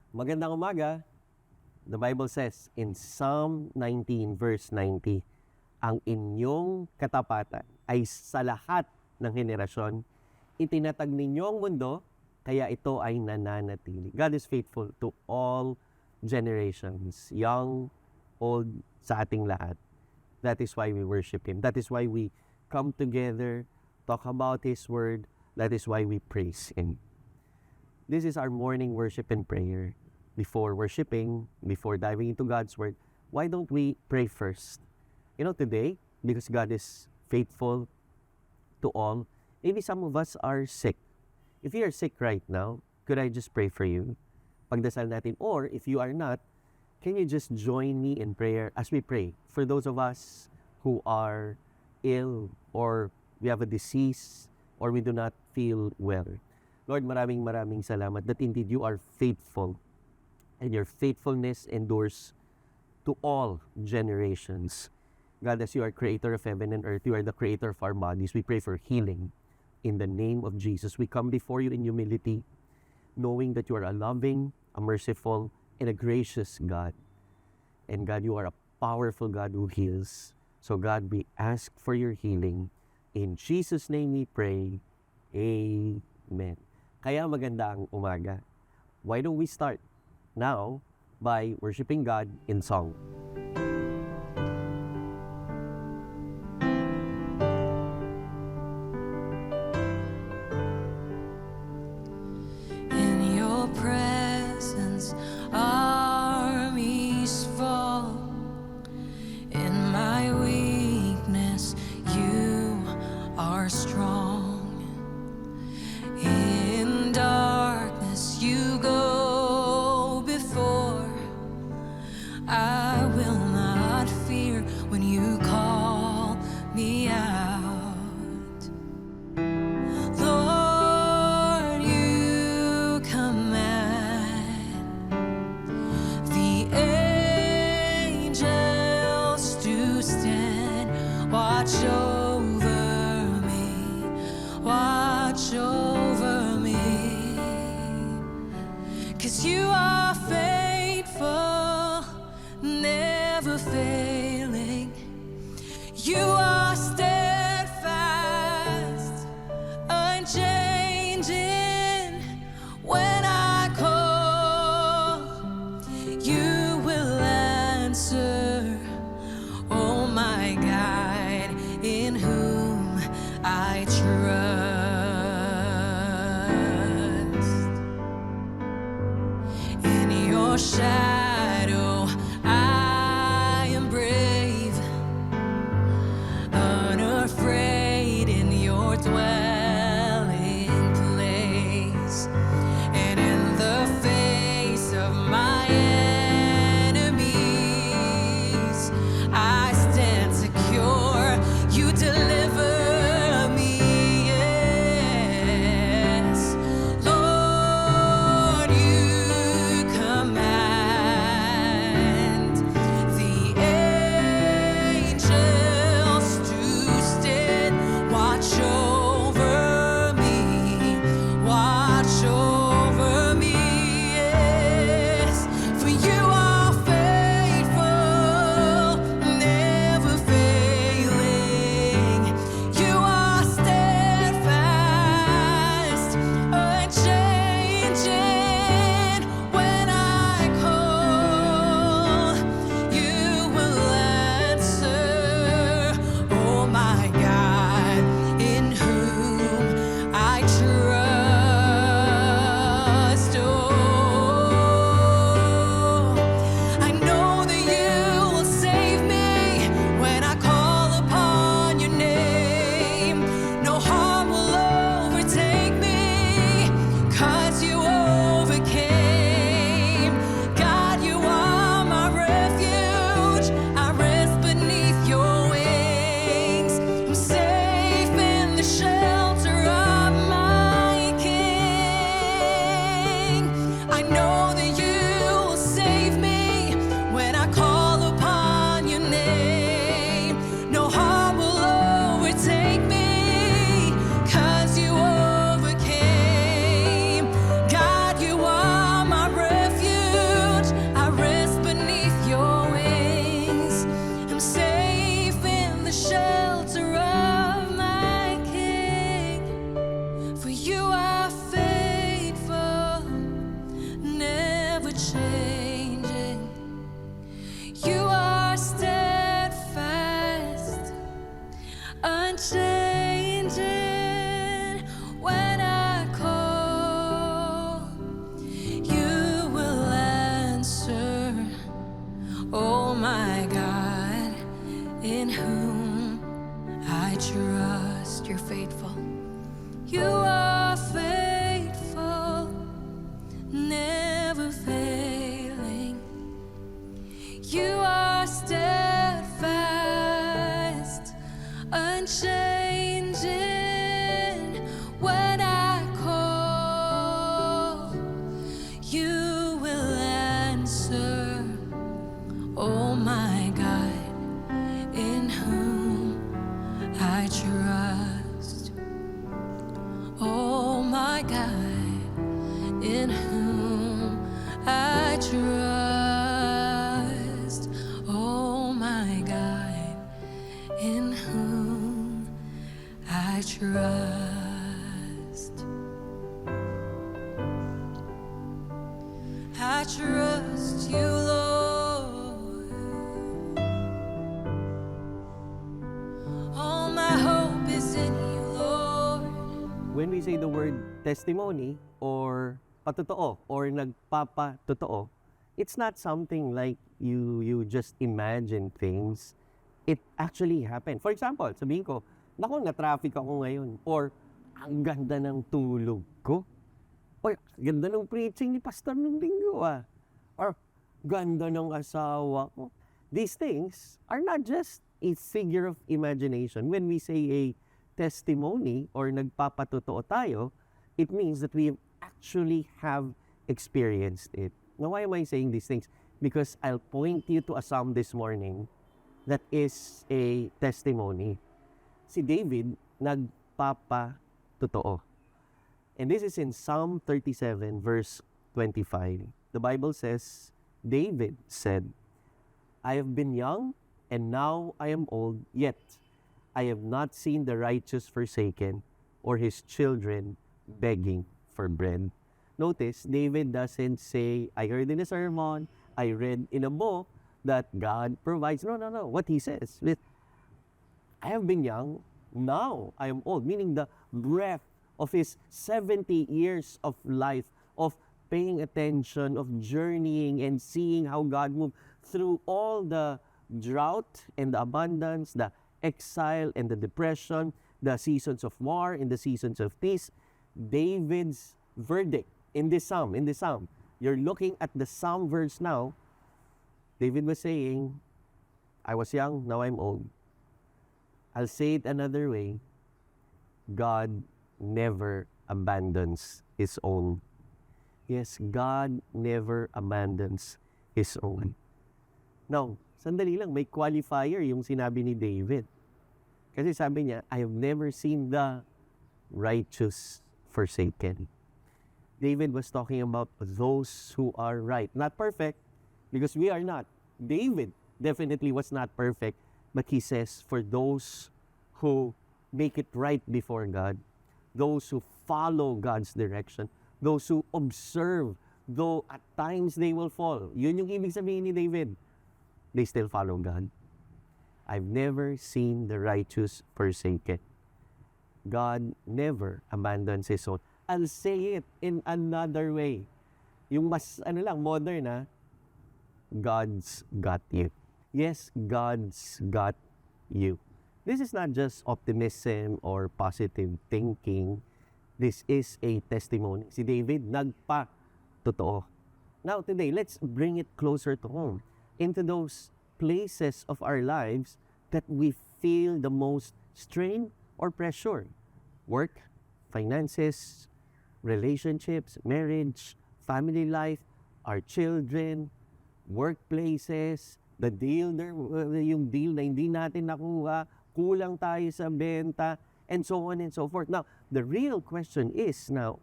Magandang umaga. The Bible says in Psalm 19 verse 90, ang inyong katapatan ay sa lahat ng henerasyon. Itinatag ninyo ang mundo, kaya ito ay nananatili. God is faithful to all generations, young, old, sa ating lahat. That is why we worship Him. That is why we come together, talk about His Word. That is why we praise Him. This is our morning worship and prayer. Before worshiping, before diving into God's Word, why don't we pray first? You know, today, because God is faithful to all, maybe some of us are sick. If you are sick right now, could I just pray for you? Pagdasal natin. Or if you are not, can you just join me in prayer as we pray for those of us who are ill or we have a disease or we do not feel well? Lord, maraming salamat that indeed you are faithful and your faithfulness endures to all generations. God, as you are creator of heaven and earth, you are the creator of our bodies. We pray for healing in the name of Jesus. We come before you in humility, knowing that you are a loving, a merciful, and a gracious God. And God, you are a powerful God who heals. So God, we ask for your healing. In Jesus' name we pray. Amen. Kaya maganda ang umaga. Why don't we start now by worshiping God in song? In your presence, armies fall. In my weakness, you are strong. In darkness, you go before. I will not fear when you call me out. Lord, you command the angels to stand, watch over me, watch over me. 'Cause you are faithful, never failing. You are steadfast, unchanging. When I call, you will answer. Oh my God, in whom I trust. In your shadow, I am brave, unafraid in your dwelling place. And in the face of my enemies, I stand secure. You deliver me, yes. Lord, you command unchanging. You are steadfast, unchanging. When I call, you will answer. Oh my God, in whom I trust. You're faithful. You are faithful, never failing. You are steadfast, unchanging. When I call, you will answer. Oh my God, in whom I trust. Oh my God, in whom I trust. Oh my God, in whom I trust. I trust you, Lord. All my hope is in you, Lord. When we say the word testimony or patotoo or nagpapatotoo, it's not something like you just imagine things. It actually happened. For example, sabihin ko, naku, na-traffic ako ngayon. Or, ang ganda ng tulog ko. Or, ganda ng preaching ni Pastor nung linggo ah. Or, ganda ng asawa ko. These things are not just a figure of imagination. When we say a testimony or nagpapatotoo tayo, it means that we actually have experienced it. Now, why am I saying these things? Because I'll point you to a psalm this morning that is a testimony. Si David, nagpapatotoo. And this is in Psalm 37, verse 25. The Bible says, David said, I have been young, and now I am old, yet I have not seen the righteous forsaken, or his children begging for bread. Notice, David doesn't say, I heard in a sermon, I read in a book that God provides. No. What he says, I have been young, now I am old. Meaning the breath of his 70 years of life, of paying attention, of journeying and seeing how God moved through all the drought and the abundance, the exile and the depression, the seasons of war and the seasons of peace. David's verdict in this psalm, you're looking at the psalm verse now. David was saying, I was young, now I'm old. I'll say it another way. God never abandons His own. Yes, God never abandons His own. Now, sandali lang, may qualifier yung sinabi ni David. Kasi sabi niya, I have never seen the righteous forsaken. David was talking about those who are right. Not perfect, because we are not. David definitely was not perfect, but he says, for those who make it right before God, those who follow God's direction, those who observe, though at times they will fall. Yun yung ibig sabihin ni David. They still follow God. I've never seen the righteous forsaken. God never abandons His own. I'll say it in another way. Yung mas, modern na, God's got you. Yes, God's got you. This is not just optimism or positive thinking. This is a testimony. Si David, nagpa-totoo. Now, today, let's bring it closer to home. Into those places of our lives that we feel the most strain or pressure. Work, finances, relationships, marriage, family life, our children, workplaces, the deal, yung deal na hindi natin nakuha, kulang tayo sa benta, and so on and so forth. Now, the real question is now,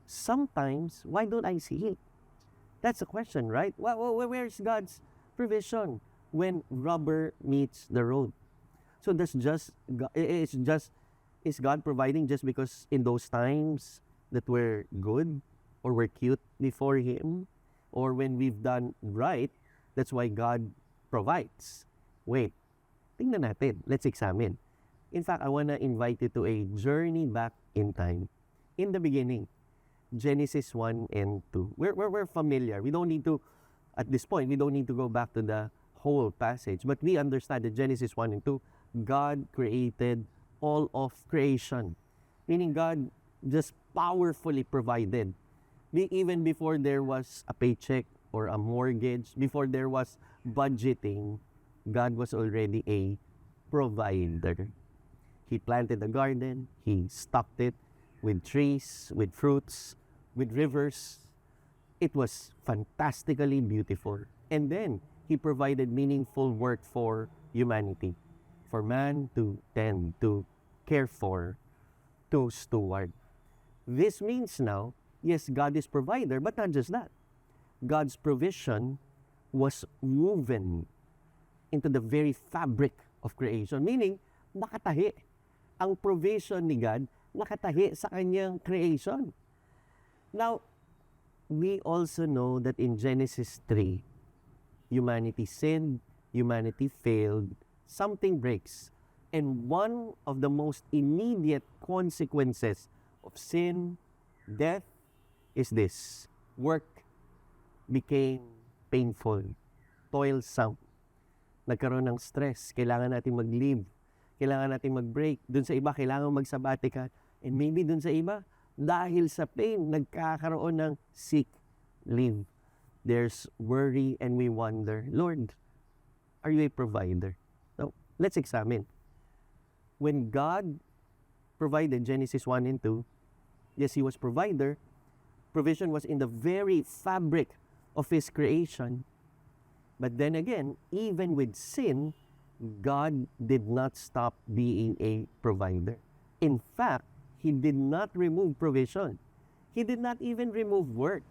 sometimes, why don't I see it? That's the question, right? Where's God's provision when rubber meets the road? So is God providing just because in those times that we're good or we're cute before Him? or when we've done right, that's why God provides. Wait, tingnan natin. Let's examine. In fact, I want to invite you to a journey back in time. In the beginning, Genesis 1 and 2. We're familiar. We don't need to, at this point, we don't need to go back to the whole passage. But we understand that Genesis 1 and 2, God created all of creation. Meaning God just powerfully provided. Even before there was a paycheck or a mortgage, before there was budgeting, God was already a provider. He planted a garden, He stocked it with trees, with fruits, with rivers. It was fantastically beautiful. And then, He provided meaningful work for humanity, for man to tend, to care for, to steward. This means now, yes, God is provider, but not just that. God's provision was woven into the very fabric of creation. Meaning, nakatahi. Ang provision ni God, nakatahi sa kanyang creation. Now, we also know that in Genesis 3, humanity sinned, humanity failed, something breaks. And one of the most immediate consequences of sin, death, is this. Work became painful, toilsome. Nagkaroon ng stress. Kailangan natin mag-leave. Kailangan natin mag-break. Doon sa iba, kailangan mag-sabbatical. And maybe doon sa iba, dahil sa pain, nagkakaroon ng sick leave. There's worry and we wonder, Lord, are you a provider? So, let's examine. When God provided Genesis 1 and 2, yes, He was provider. Provision was in the very fabric of His creation. But then again, even with sin, God did not stop being a provider. In fact, He did not remove provision. He did not even remove work.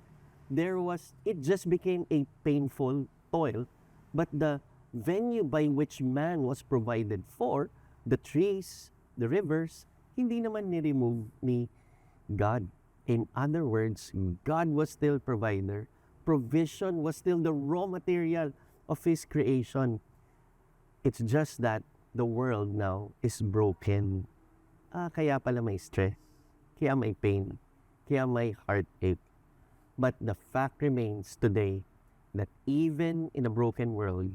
It just became a painful toil. But the venue by which man was provided for, the trees, the rivers, hindi naman ni-remove ni God. In other words, God was still provider. Provision was still the raw material of His creation. It's just that the world now is broken. Kaya pala may stress, kaya may pain, kaya may heartache. But the fact remains today that even in a broken world,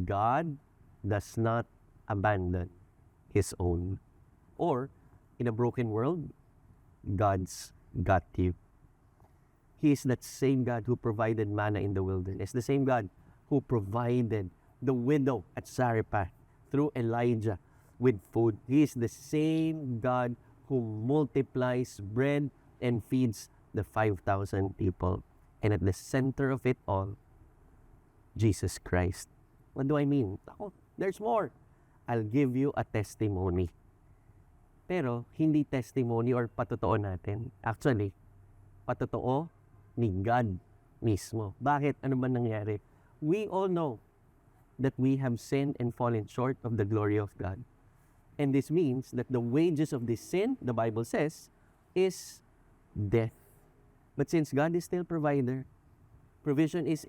God does not abandon His own. Or, in a broken world, God's got you. He is that same God who provided manna in the wilderness, the same God who provided the widow at Zarephath through Elijah with food. He is the same God who multiplies bread and feeds the 5,000 people. And at the center of it all, Jesus Christ. What do I mean? There's more. I'll give you a testimony. Pero hindi testimony or patotoo natin. Actually, patotoo ni God mismo. Bakit? Ano ba nangyari? We all know that we have sinned and fallen short of the glory of God. And this means that the wages of this sin, the Bible says, is death. But since God is still provider, provision is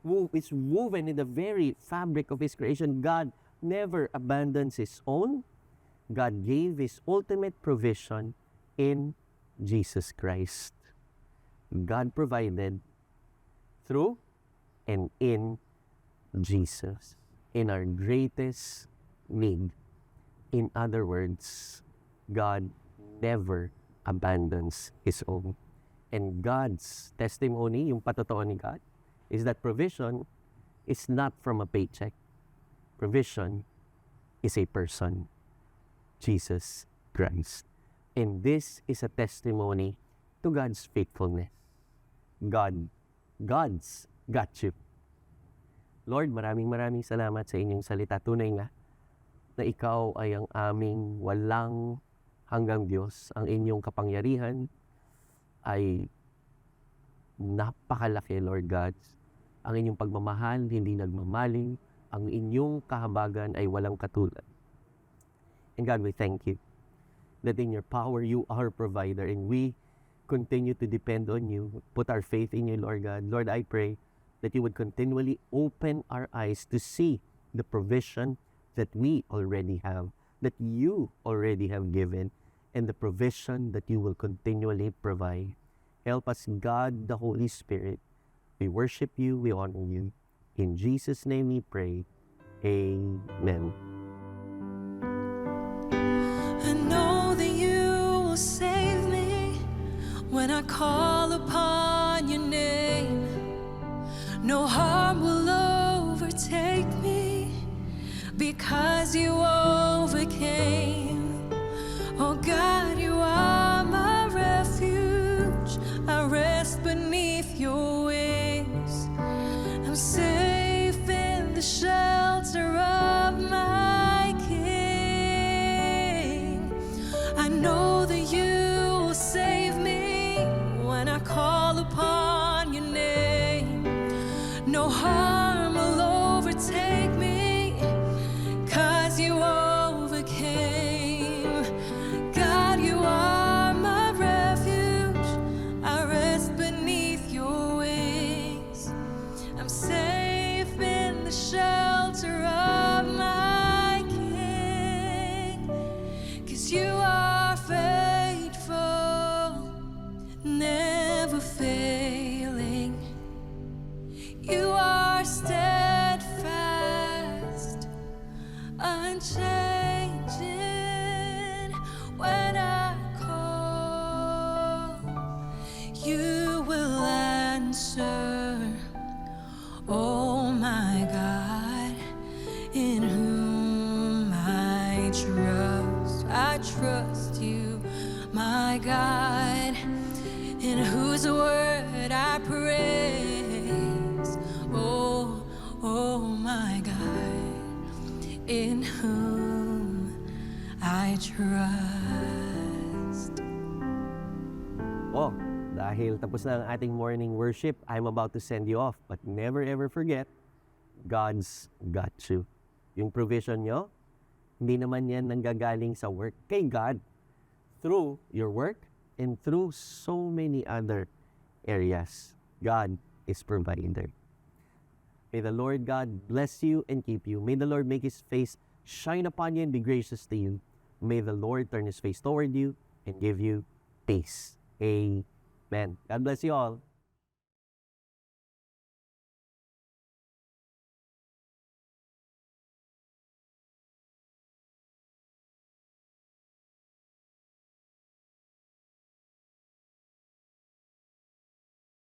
woven in the very fabric of His creation. God never abandons His own. God gave His ultimate provision in Jesus Christ. God provided through and in Jesus, in our greatest need. In other words, God never abandons His own. And God's testimony, yung patotoo ni God, is that provision is not from a paycheck. Provision is a person, Jesus Christ. And this is a testimony to God's faithfulness. God's got you. Lord, maraming salamat sa inyong salita. Tunay nga na ikaw ay ang aming walang hanggang Diyos. Ang inyong kapangyarihan ay napakalaki, Lord God. Ang inyong pagmamahal, hindi nagmamaling. Ang inyong kahabagan ay walang katulad. And God, we thank you that in your power, you are provider. And we continue to depend on you, put our faith in you, Lord God. Lord, I pray that you would continually open our eyes to see the provision that we already have, that you already have given, and the provision that you will continually provide. Help us, God, the Holy Spirit. We worship you, we honor you. In Jesus' name we pray. Amen. I know that you will save me when I call upon your name. No harm will overtake me because you overcame. Oh God, you are my refuge. I rest beneath your wings. I'm safe in the shelter of my King. I know that you will save me when I call upon your name. No harm will overtake me, 'cause you overcame. God, you are my refuge. I rest beneath your wings. I'm safe in the shelter of my King. 'Cause you are faithful, never failing. You are steadfast, unchanging. When I call, you will answer. Oh my God, in whom I trust. I trust you, my God, in whose word I praise. Oh my God, in whom I trust. Oh, dahil tapos na ang ating morning worship, I'm about to send you off. But never ever forget, God's got you. Yung provision nyo, hindi naman yan nanggagaling sa work. Kay God, through your work and through so many other areas, God is provider. May the Lord God bless you and keep you. May the Lord make His face shine upon you and be gracious to you. May the Lord turn His face toward you and give you peace. Amen. God bless you all.